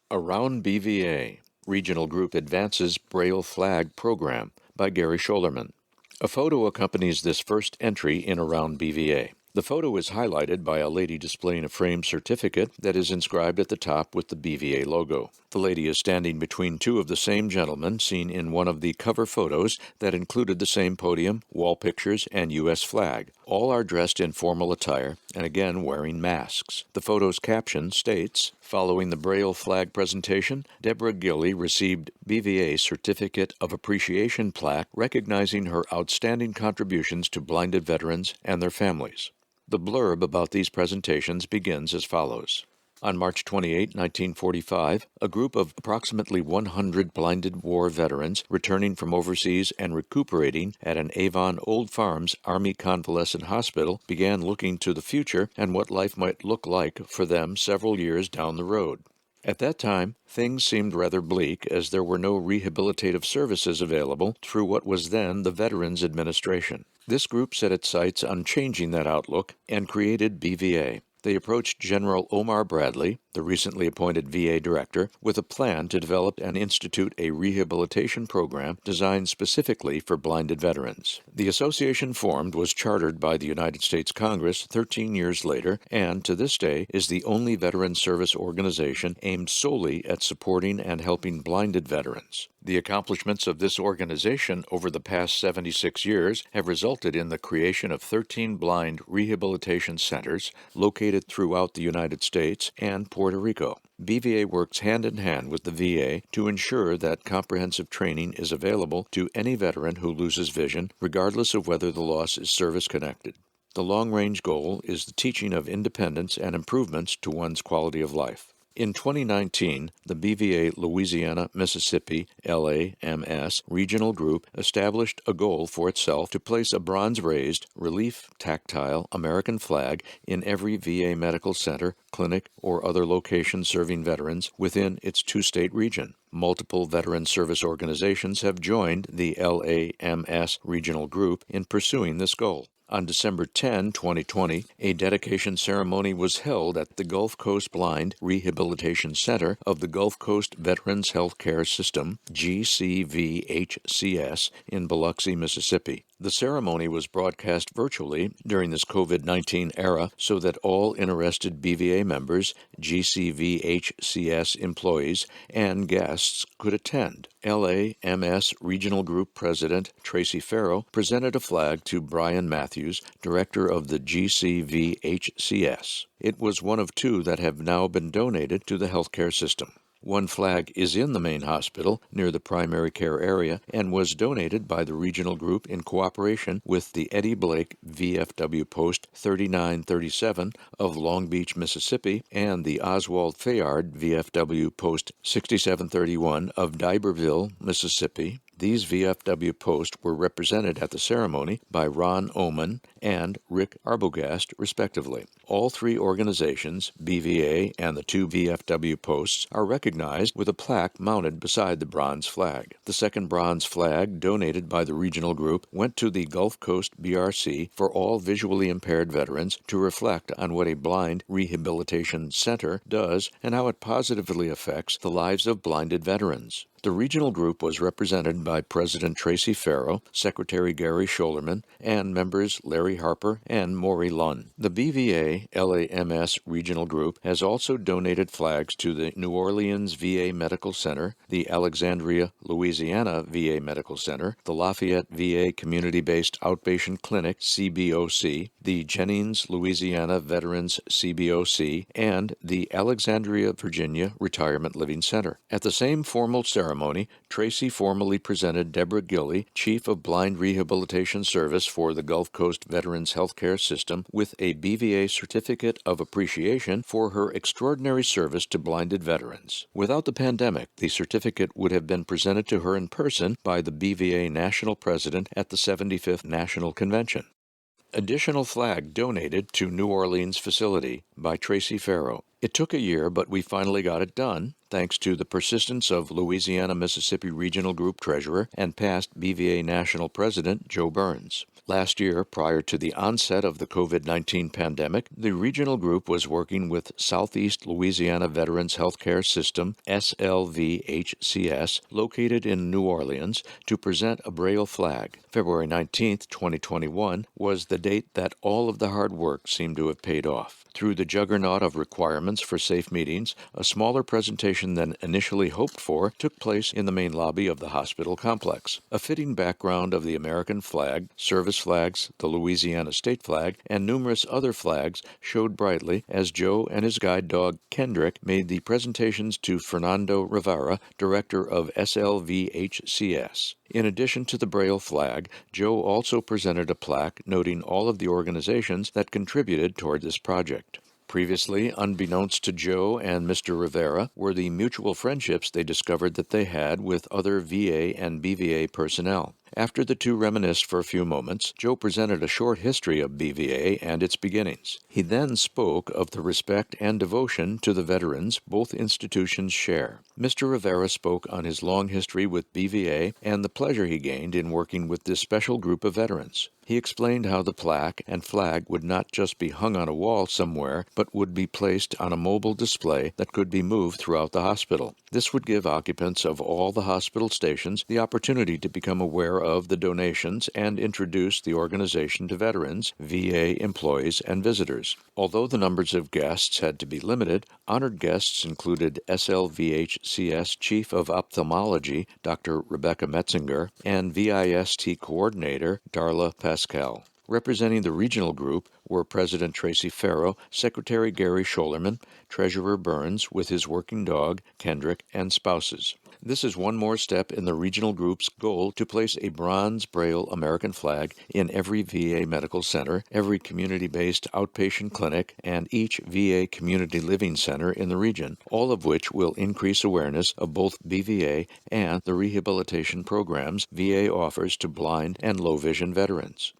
Around BVA, Regional Group Advances Braille Flag Program by Gary Schollerman. A photo accompanies this first entry in Around BVA. The photo is highlighted by a lady displaying a framed certificate that is inscribed at the top with the BVA logo. The lady is standing between two of the same gentlemen seen in one of the cover photos that included the same podium, wall pictures, and U.S. flag. All are dressed in formal attire and again wearing masks. The photo's caption states, "Following the Braille flag presentation, Deborah Gilley received BVA Certificate of Appreciation plaque recognizing her outstanding contributions to blinded veterans and their families." The blurb about these presentations begins as follows. On March 28, 1945, a group of approximately 100 blinded war veterans returning from overseas and recuperating at an Avon Old Farms Army Convalescent Hospital began looking to the future and what life might look like for them several years down the road. At that time, things seemed rather bleak as there were no rehabilitative services available through what was then the Veterans Administration. This group set its sights on changing that outlook and created BVA. They approached General Omar Bradley, the recently appointed VA director, with a plan to develop and institute a rehabilitation program designed specifically for blinded veterans. The association formed was chartered by the United States Congress 13 years later and, to this day, is the only veteran service organization aimed solely at supporting and helping blinded veterans. The accomplishments of this organization over the past 76 years have resulted in the creation of 13 blind rehabilitation centers located throughout the United States and Puerto Rico. BVA works hand in hand with the VA to ensure that comprehensive training is available to any veteran who loses vision, regardless of whether the loss is service-connected. The long-range goal is the teaching of independence and improvements to one's quality of life. In 2019, the BVA Louisiana, Mississippi, LAMS Regional Group established a goal for itself to place a bronze-raised, relief, tactile American flag in every VA medical center, clinic, or other location serving veterans within its two-state region. Multiple veteran service organizations have joined the LAMS Regional Group in pursuing this goal. On December 10, 2020, a dedication ceremony was held at the Gulf Coast Blind Rehabilitation Center of the Gulf Coast Veterans Health Care System, GCVHCS, in Biloxi, Mississippi. The ceremony was broadcast virtually during this COVID-19 era so that all interested BVA members, GCVHCS employees, and guests could attend. LAMS Regional Group President Tracy Farrow presented a flag to Brian Matthews, director of the GCVHCS. It was one of two that have now been donated to the healthcare system. One flag is in the main hospital near the primary care area and was donated by the regional group in cooperation with the Eddie Blake VFW Post 3937 of Long Beach, Mississippi, and the Oswald Fayard VFW Post 6731 of D'Iberville, Mississippi. These VFW posts were represented at the ceremony by Ron Oman and Rick Arbogast, respectively. All three organizations, BVA and the two VFW posts, are recognized with a plaque mounted beside the bronze flag. The second bronze flag, donated by the regional group, went to the Gulf Coast BRC for all visually impaired veterans to reflect on what a blind rehabilitation center does and how it positively affects the lives of blinded veterans. The regional group was represented by President Tracy Farrow, Secretary Gary Schollerman, and members Larry Harper and Maury Lunn. The BVA LAMS Regional Group has also donated flags to the New Orleans VA Medical Center, the Alexandria, Louisiana VA Medical Center, the Lafayette VA Community-Based Outpatient Clinic, CBOC, the Jennings, Louisiana Veterans CBOC, and the Alexandria, Virginia Retirement Living Center. At the same formal ceremony, Tracy formally presented Deborah Gilley, Chief of Blind Rehabilitation Service for the Gulf Coast Veterans Healthcare System, with a BVA Certificate of Appreciation for her extraordinary service to blinded veterans. Without the pandemic, the certificate would have been presented to her in person by the BVA National President at the 75th National Convention. Additional flag donated to New Orleans facility by Tracy Farrow. It took a year, but we finally got it done, thanks to the persistence of Louisiana-Mississippi Regional Group Treasurer and past BVA National President Joe Burns. Last year, prior to the onset of the COVID-19 pandemic, the regional group was working with Southeast Louisiana Veterans Healthcare System, SLVHCS, located in New Orleans, to present a Braille flag. February 19, 2021, was the date that all of the hard work seemed to have paid off. Through the juggernaut of requirements for safe meetings, a smaller presentation than initially hoped for took place in the main lobby of the hospital complex. A fitting background of the American flag, service flags, the Louisiana state flag, and numerous other flags showed brightly as Joe and his guide dog Kendrick made the presentations to Fernando Rivera, director of SLVHCS. In addition to the Braille flag, Joe also presented a plaque noting all of the organizations that contributed toward this project. Previously, unbeknownst to Joe and Mr. Rivera, were the mutual friendships they discovered that they had with other VA and BVA personnel. After the two reminisced for a few moments, Joe presented a short history of BVA and its beginnings. He then spoke of the respect and devotion to the veterans both institutions share. Mr. Rivera spoke on his long history with BVA and the pleasure he gained in working with this special group of veterans. He explained how the plaque and flag would not just be hung on a wall somewhere, but would be placed on a mobile display that could be moved throughout the hospital. This would give occupants of all the hospital stations the opportunity to become aware of the donations and introduce the organization to veterans, VA employees, and visitors. Although the numbers of guests had to be limited, honored guests included SLVHCS Chief of Ophthalmology, Dr. Rebecca Metzinger, and VIST Coordinator, Darla Pascal. Representing the regional group were President Tracy Farrow, Secretary Gary Schollerman, Treasurer Burns with his working dog, Kendrick, and spouses. This is one more step in the regional group's goal to place a bronze Braille American flag in every VA medical center, every community-based outpatient clinic, and each VA community living center in the region, all of which will increase awareness of both BVA and the rehabilitation programs VA offers to blind and low-vision veterans.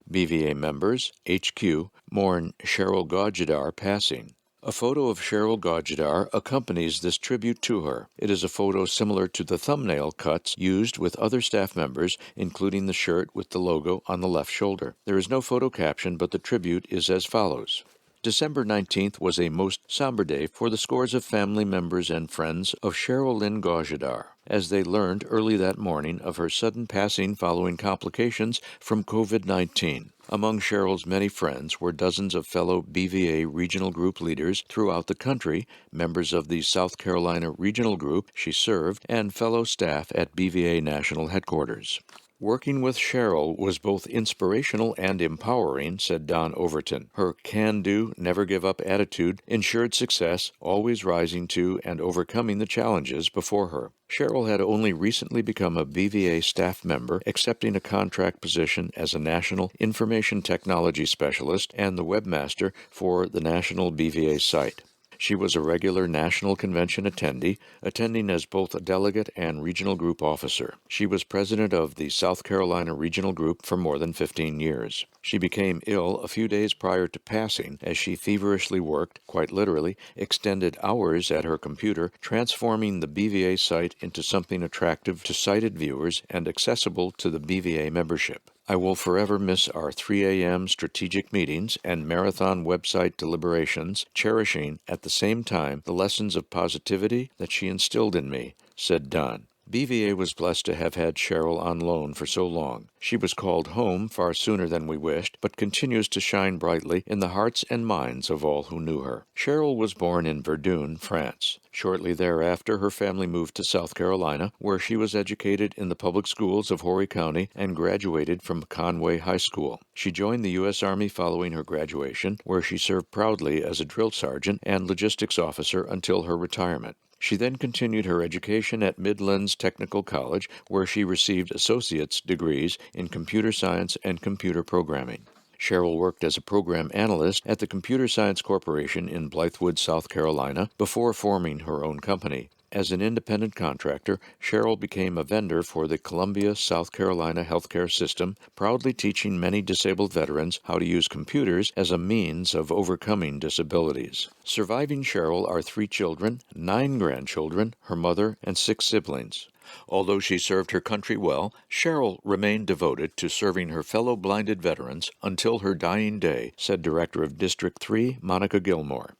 BVA members, HQ, mourn Cheryl Gaujadar passing. A photo of Cheryl Gaujadar accompanies this tribute to her. It is a photo similar to the thumbnail cuts used with other staff members, including the shirt with the logo on the left shoulder. There is no photo caption, but the tribute is as follows. December 19th was a most somber day for the scores of family members and friends of Cheryl Lynn Gaujadar, as they learned early that morning of her sudden passing following complications from COVID-19. Among Cheryl's many friends were dozens of fellow BVA regional group leaders throughout the country, members of the South Carolina regional group she served, and fellow staff at BVA National Headquarters. Working with Cheryl was both inspirational and empowering, said Don Overton. Her can-do, never-give-up attitude ensured success, always rising to and overcoming the challenges before her. Cheryl had only recently become a BVA staff member, accepting a contract position as a National Information Technology Specialist and the webmaster for the National BVA site. She was a regular national convention attendee, attending as both a delegate and regional group officer. She was president of the South Carolina Regional Group for more than 15 years. She became ill a few days prior to passing as she feverishly worked, quite literally, extended hours at her computer, transforming the BVA site into something attractive to sighted viewers and accessible to the BVA membership. I will forever miss our 3 a.m. strategic meetings and marathon website deliberations, cherishing at the same time the lessons of positivity that she instilled in me, said Don. BVA was blessed to have had Cheryl on loan for so long. She was called home far sooner than we wished, but continues to shine brightly in the hearts and minds of all who knew her. Cheryl was born in Verdun, France. Shortly thereafter, her family moved to South Carolina, where she was educated in the public schools of Horry County and graduated from Conway High School. She joined the U.S. Army following her graduation, where she served proudly as a drill sergeant and logistics officer until her retirement. She then continued her education at Midlands Technical College, where she received associate's degrees in computer science and computer programming. Cheryl worked as a program analyst at the Computer Science Corporation in Blythewood, South Carolina, before forming her own company. As an independent contractor, Cheryl became a vendor for the Columbia, South Carolina healthcare system, proudly teaching many disabled veterans how to use computers as a means of overcoming disabilities. Surviving Cheryl are 3 children, 9 grandchildren, her mother, and 6 siblings. Although she served her country well, Cheryl remained devoted to serving her fellow blinded veterans until her dying day, said Director of District 3, Monica Gilmore.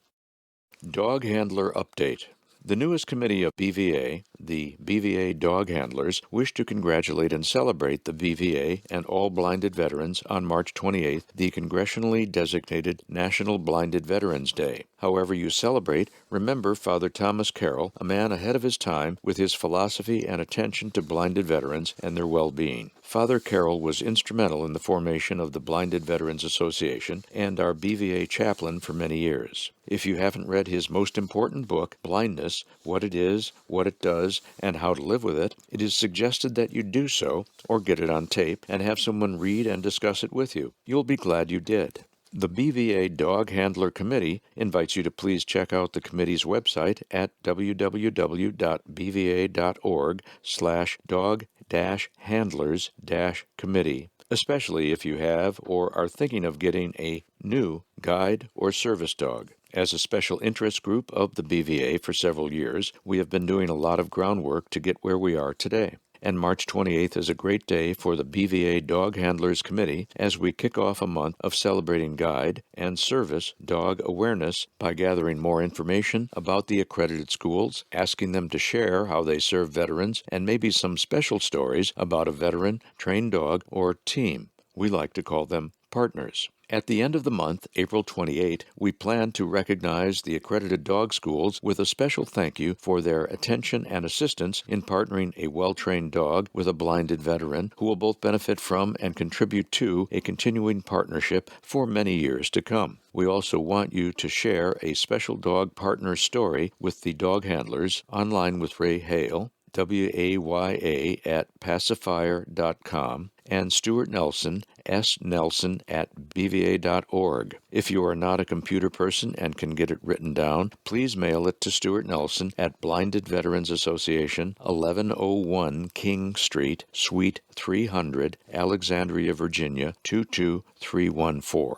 Dog Handler Update. The newest committee of BVA, the BVA Dog Handlers, wish to congratulate and celebrate the BVA and all blinded veterans on March 28th, the congressionally designated National Blinded Veterans Day. However you celebrate, remember Father Thomas Carroll, a man ahead of his time with his philosophy and attention to blinded veterans and their well-being. Father Carroll was instrumental in the formation of the Blinded Veterans Association and our BVA chaplain for many years. If you haven't read his most important book, Blindness, What It Is, What It Does, and How to Live With It, it is suggested that you do so, or get it on tape, and have someone read and discuss it with you. You'll be glad you did. The BVA Dog Handler Committee invites you to please check out the committee's website at www.bva.org/dog-handlers-committee, especially if you have or are thinking of getting a new guide or service dog. As a special interest group of the BVA for several years, we have been doing a lot of groundwork to get where we are today. And March 28th is a great day for the BVA Dog Handlers Committee as we kick off a month of celebrating guide and service dog awareness by gathering more information about the accredited schools, asking them to share how they serve veterans, and maybe some special stories about a veteran, trained dog, or team. We like to call them partners. At the end of the month, April 28, we plan to recognize the accredited dog schools with a special thank you for their attention and assistance in partnering a well-trained dog with a blinded veteran who will both benefit from and contribute to a continuing partnership for many years to come. We also want you to share a special dog partner story with the dog handlers online with Ray Hale, WAYA at pacifier.com, and Stuart Nelson, snelson@bva.org. If you are not a computer person and can get it written down, please mail it to Stuart Nelson at Blinded Veterans Association, 1101 King Street, Suite 300, Alexandria, Virginia, 22314.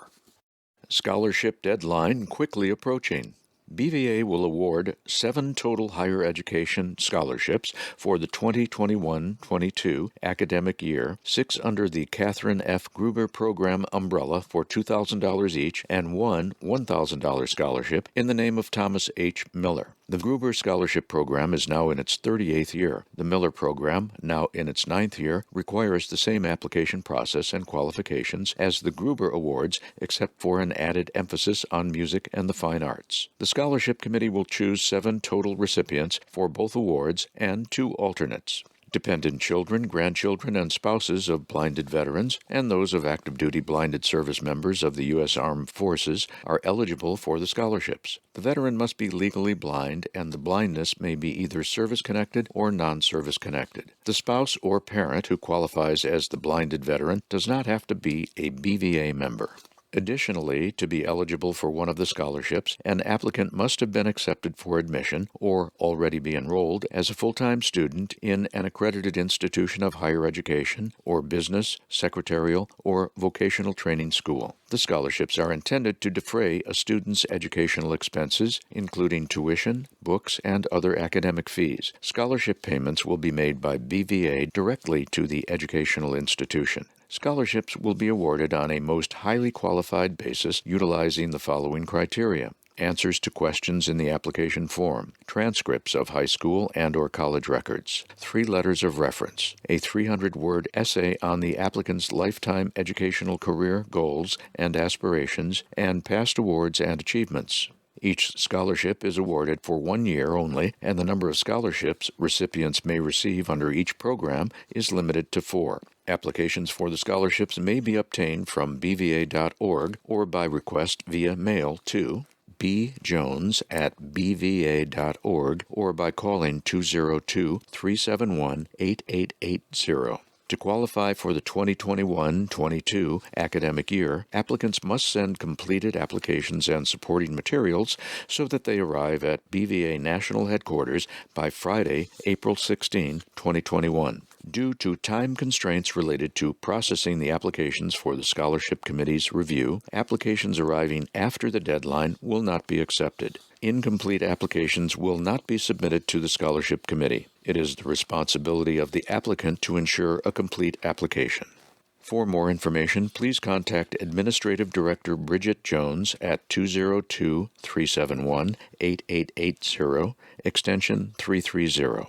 Scholarship deadline quickly approaching. BVA will award 7 total higher education scholarships for the 2021-22 academic year, 6 under the Catherine F. Gruber Program umbrella for $2,000 each, and 1 $1,000 scholarship in the name of Thomas H. Miller. The Gruber Scholarship Program is now in its 38th year. The Miller Program, now in its 9th year, requires the same application process and qualifications as the Gruber Awards, except for an added emphasis on music and the fine arts. The Scholarship Committee will choose 7 total recipients for both awards and 2 alternates. Dependent children, grandchildren, and spouses of blinded veterans and those of active duty blinded service members of the U.S. Armed Forces are eligible for the scholarships. The veteran must be legally blind, and the blindness may be either service-connected or non-service connected. The spouse or parent who qualifies as the blinded veteran does not have to be a BVA member. Additionally, to be eligible for one of the scholarships, an applicant must have been accepted for admission or already be enrolled as a full-time student in an accredited institution of higher education or business, secretarial, or vocational training school. The scholarships are intended to defray a student's educational expenses, including tuition, books, and other academic fees. Scholarship payments will be made by BVA directly to the educational institution. Scholarships will be awarded on a most highly qualified basis utilizing the following criteria: answers to questions in the application form, transcripts of high school and/or college records, 3 letters of reference, a 300-word essay on the applicant's lifetime educational career goals and aspirations, and past awards and achievements. Each scholarship is awarded for 1 year only, and the number of scholarships recipients may receive under each program is limited to 4. Applications for the scholarships may be obtained from bva.org or by request via mail to bjones@bva.org or by calling 202-371-8880. To qualify for the 2021-22 academic year, applicants must send completed applications and supporting materials so that they arrive at BVA National Headquarters by Friday, April 16, 2021. Due to time constraints related to processing the applications for the Scholarship Committee's review, applications arriving after the deadline will not be accepted. Incomplete applications will not be submitted to the Scholarship Committee. It is the responsibility of the applicant to ensure a complete application. For more information, please contact Administrative Director Bridget Jones at 202-371-8880, extension 330.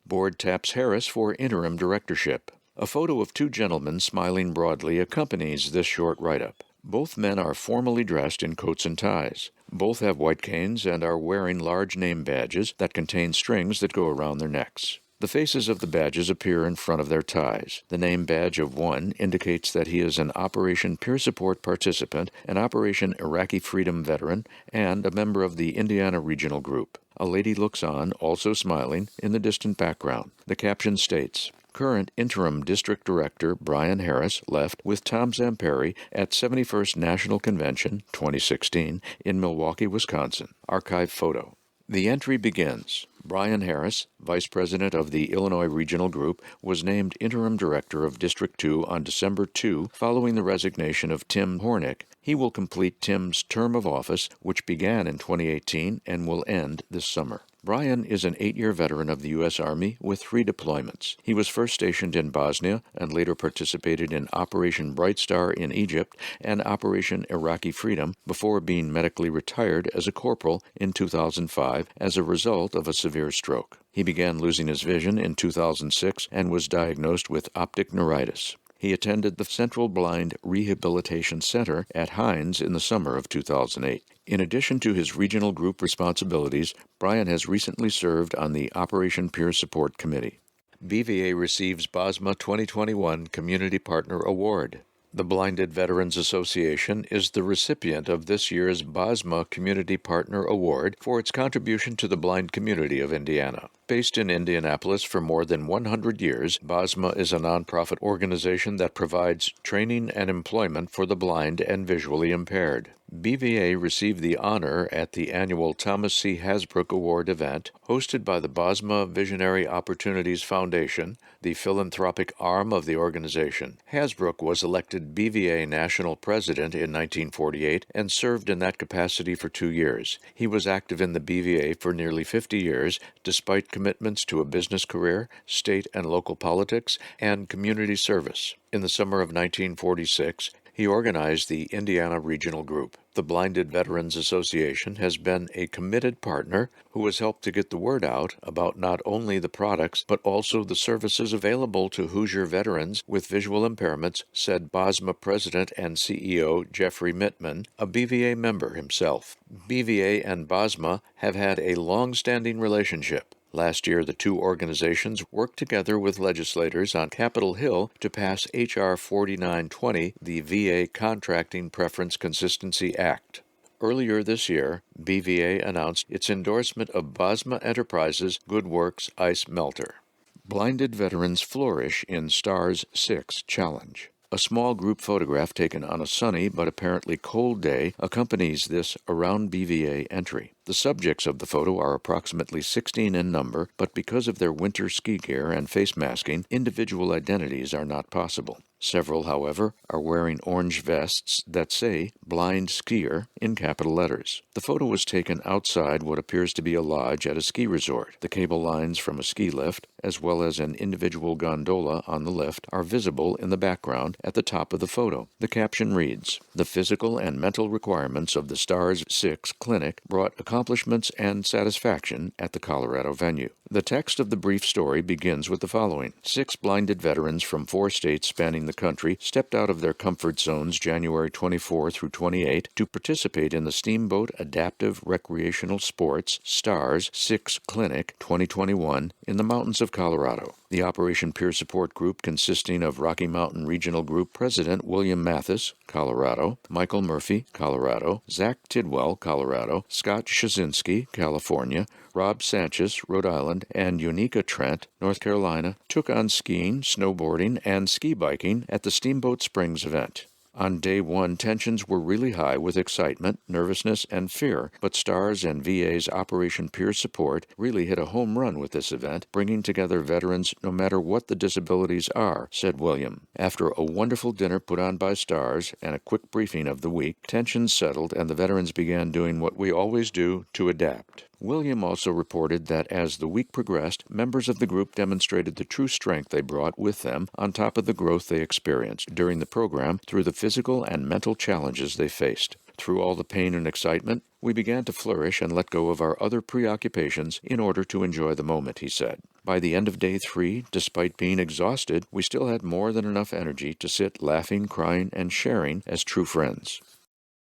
Board taps Harris for interim directorship. A photo of two gentlemen smiling broadly accompanies this short write-up. Both men are formally dressed in coats and ties. Both have white canes and are wearing large name badges that contain strings that go around their necks. The faces of the badges appear in front of their ties. The name badge of one indicates that he is an Operation Peer Support participant, an Operation Iraqi Freedom veteran, and a member of the Indiana Regional Group. A lady looks on, also smiling, in the distant background. The caption states, "Current Interim District Director Brian Harris left with Tom Zamperi at 71st National Convention, 2016, in Milwaukee, Wisconsin." Archive photo. The entry begins. Brian Harris, Vice President of the Illinois Regional Group, was named Interim Director of District 2 on December 2 following the resignation of Tim Hornick. He will complete Tim's term of office, which began in 2018 and will end this summer. Brian is an 8-year veteran of the U.S. Army with 3 deployments. He was first stationed in Bosnia and later participated in Operation Bright Star in Egypt and Operation Iraqi Freedom before being medically retired as a corporal in 2005 as a result of a severe stroke. He began losing his vision in 2006 and was diagnosed with optic neuritis. He attended the Central Blind Rehabilitation Center at Hines in the summer of 2008. In addition to his regional group responsibilities, Brian has recently served on the Operation Peer Support Committee. BVA receives Bosma 2021 Community Partner Award. The Blinded Veterans Association is the recipient of this year's Bosma Community Partner Award for its contribution to the blind community of Indiana. Based in Indianapolis for more than 100 years, Bosma is a nonprofit organization that provides training and employment for the blind and visually impaired. BVA received the honor at the annual Thomas C. Hasbrook Award event hosted by the Bosma Visionary Opportunities Foundation, the philanthropic arm of the organization. Hasbrook was elected BVA National President in 1948 and served in that capacity for 2 years. He was active in the BVA for nearly 50 years, despite commitments to a business career, state and local politics, and community service. In the summer of 1946, he organized the Indiana Regional Group. The Blinded Veterans Association has been a committed partner who has helped to get the word out about not only the products but also the services available to Hoosier veterans with visual impairments, said Bosma President and CEO Jeffrey Mittman, a BVA member himself. BVA and Bosma have had a long-standing relationship. Last year, the two organizations worked together with legislators on Capitol Hill to pass H.R. 4920, the VA Contracting Preference Consistency Act. Earlier this year, BVA announced its endorsement of Bosma Enterprises' Good Works Ice Melter. Blinded veterans flourish in STARS 6 Challenge. A small group photograph taken on a sunny but apparently cold day accompanies this Around BVA entry. The subjects of the photo are approximately 16 in number, but because of their winter ski gear and face masking, individual identities are not possible. Several, however, are wearing orange vests that say "Blind Skier" in capital letters. The photo was taken outside what appears to be a lodge at a ski resort. The cable lines from a ski lift, as well as an individual gondola on the lift, are visible in the background at the top of the photo. The caption reads, "The physical and mental requirements of the STARS 6 clinic brought accomplishments and satisfaction at the Colorado venue." The text of the brief story begins with the following. 6 blinded veterans from 4 states spanning the country stepped out of their comfort zones January 24 through 28 to participate in the Steamboat Adaptive Recreational Sports STARS 6 Clinic 2021 in the mountains of Colorado. The Operation Peer Support Group, consisting of Rocky Mountain Regional Group President William Mathis, Colorado, Michael Murphy, Colorado, Zach Tidwell, Colorado, Scott Shazinski, California, Rob Sanchez, Rhode Island, and Unica Trent, North Carolina, took on skiing, snowboarding, and ski biking at the Steamboat Springs event. On day one, tensions were really high with excitement, nervousness, and fear, but STARS and VA's Operation Peer Support really hit a home run with this event, bringing together veterans no matter what the disabilities are, said William. After a wonderful dinner put on by STARS and a quick briefing of the week, tensions settled and the veterans began doing what we always do to adapt. William also reported that as the week progressed, members of the group demonstrated the true strength they brought with them on top of the growth they experienced during the program through the physical and mental challenges they faced. Through all the pain and excitement, we began to flourish and let go of our other preoccupations in order to enjoy the moment, he said. By the end of day 3, despite being exhausted, we still had more than enough energy to sit laughing, crying, and sharing as true friends.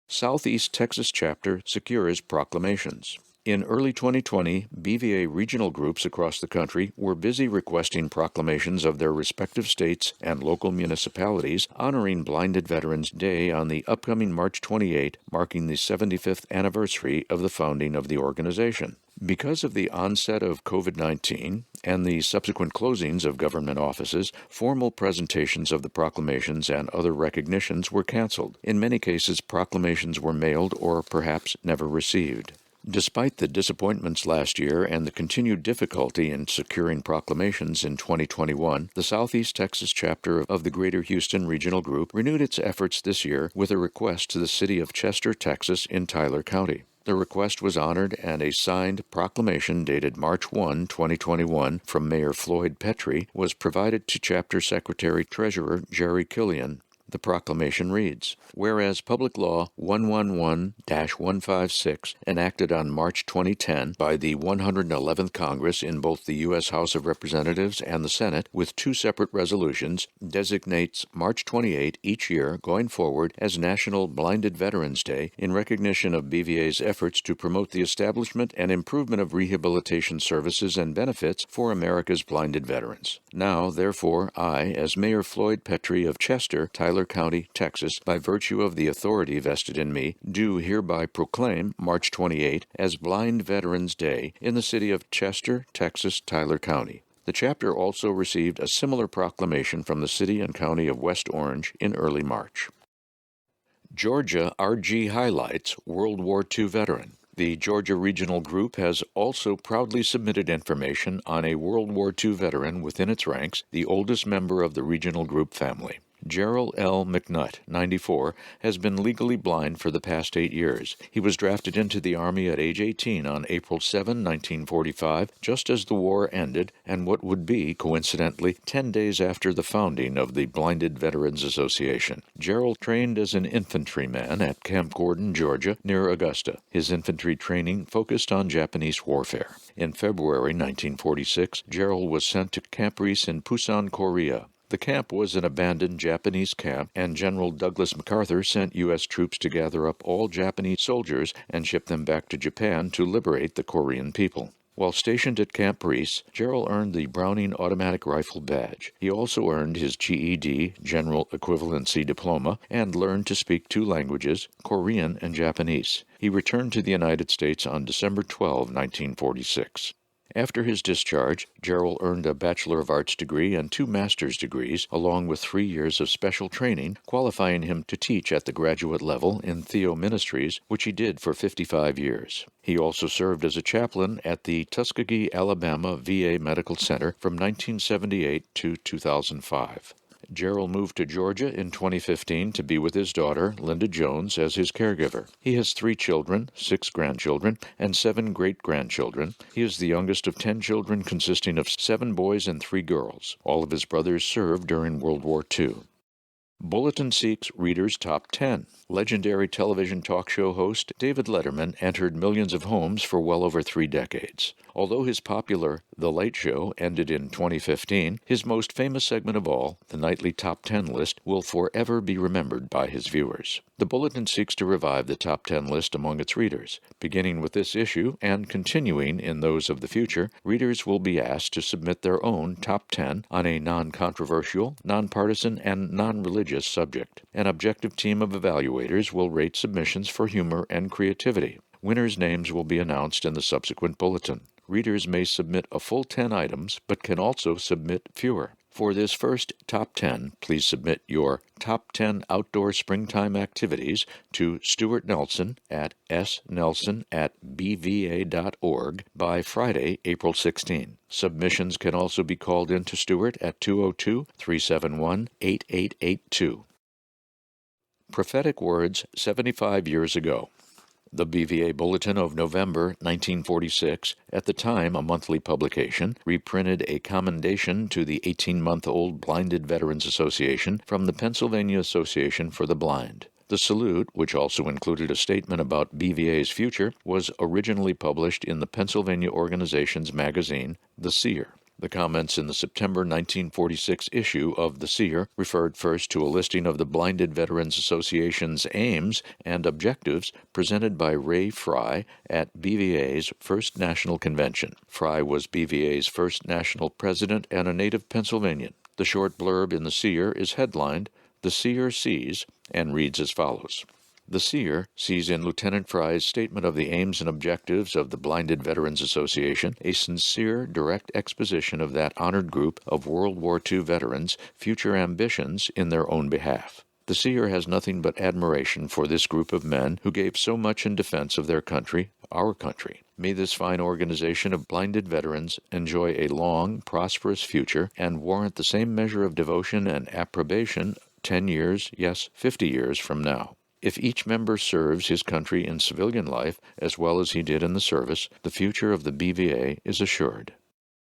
Southeast Texas Chapter secures proclamations. In early 2020, BVA regional groups across the country were busy requesting proclamations of their respective states and local municipalities honoring Blinded Veterans Day on the upcoming March 28, marking the 75th anniversary of the founding of the organization. Because of the onset of COVID-19 and the subsequent closings of government offices, formal presentations of the proclamations and other recognitions were canceled. In many cases, proclamations were mailed or perhaps never received. Despite the disappointments last year and the continued difficulty in securing proclamations in 2021, the Southeast Texas chapter of the Greater Houston Regional Group renewed its efforts this year with a request to the city of Chester, Texas, in Tyler County. The request was honored, and a signed proclamation dated March 1, 2021, from Mayor Floyd Petrie was provided to Chapter Secretary-Treasurer Jerry Killian. The proclamation reads, "Whereas Public Law 111-156, enacted on March 2010 by the 111th Congress in both the U.S. House of Representatives and the Senate, with 2 separate resolutions, designates March 28 each year going forward as National Blinded Veterans Day in recognition of BVA's efforts to promote the establishment and improvement of rehabilitation services and benefits for America's blinded veterans. Now, therefore, I, as Mayor Floyd Petrie of Chester, Tyler County, Texas, by virtue of the authority vested in me, do hereby proclaim March 28 as Blind Veterans Day in the city of Chester, Texas, Tyler County." The chapter also received a similar proclamation from the city and county of West Orange in early March. Georgia RG highlights World War II veteran. The Georgia Regional Group has also proudly submitted information on a World War II veteran within its ranks, the oldest member of the Regional Group family. Gerald L. McNutt, 94, has been legally blind for the past 8 years. He was drafted into the Army at age 18 on April 7, 1945, just as the war ended, and what would be, coincidentally, 10 days after the founding of the Blinded Veterans Association. Gerald trained as an infantryman at Camp Gordon, Georgia, near Augusta. His infantry training focused on Japanese warfare. In February 1946, Gerald was sent to Camp Reese in Busan, Korea. The camp was an abandoned Japanese camp, and General Douglas MacArthur sent U.S. troops to gather up all Japanese soldiers and ship them back to Japan to liberate the Korean people. While stationed at Camp Reese, Gerald earned the Browning Automatic Rifle Badge. He also earned his GED, General Equivalency Diploma, and learned to speak 2 languages, Korean and Japanese. He returned to the United States on December 12, 1946. After his discharge, Gerald earned a Bachelor of Arts degree and 2 master's degrees, along with 3 years of special training, qualifying him to teach at the graduate level in Theo Ministries, which he did for 55 years. He also served as a chaplain at the Tuskegee, Alabama VA Medical Center from 1978 to 2005. Gerald moved to Georgia in 2015 to be with his daughter, Linda Jones, as his caregiver. He has 3 children, 6 grandchildren, and 7 great-grandchildren. He is the youngest of 10 children, consisting of 7 boys and 3 girls. All of his brothers served during World War II. Bulletin seeks readers' top 10. Legendary television talk show host David Letterman entered millions of homes for well over 3 decades. Although his popular The Late Show ended in 2015, his most famous segment of all, the nightly top 10 list, will forever be remembered by his viewers. The Bulletin seeks to revive the top 10 list among its readers. Beginning with this issue and continuing in those of the future, readers will be asked to submit their own top 10 on a non-controversial, nonpartisan, and non-religious subject. An objective team of evaluators will rate submissions for humor and creativity. Winners' names will be announced in the subsequent bulletin. Readers may submit a full 10 items, but can also submit fewer. For this first Top 10, please submit your Top 10 Outdoor Springtime Activities to Stuart Nelson at snelson@bva.org by Friday, April 16. Submissions can also be called in to Stuart at 202-371-8882. Prophetic Words 75 Years Ago. The BVA Bulletin of November 1946, at the time a monthly publication, reprinted a commendation to the 18-month-old Blinded Veterans Association from the Pennsylvania Association for the Blind. The salute, which also included a statement about BVA's future, was originally published in the Pennsylvania organization's magazine, The Seer. The comments in the September 1946 issue of The Seer referred first to a listing of the Blinded Veterans Association's aims and objectives presented by Ray Fry at BVA's first national convention. Fry was BVA's first national president and a native Pennsylvanian. The short blurb in The Seer is headlined, "The Seer Sees," and reads as follows. The Seer sees in Lieutenant Fry's statement of the aims and objectives of the Blinded Veterans Association a sincere, direct exposition of that honored group of World War II veterans' future ambitions in their own behalf. The Seer has nothing but admiration for this group of men who gave so much in defense of their country, our country. May this fine organization of blinded veterans enjoy a long, prosperous future and warrant the same measure of devotion and approbation 10 years, yes, 50 years from now. If each member serves his country in civilian life as well as he did in the service, the future of the BVA is assured.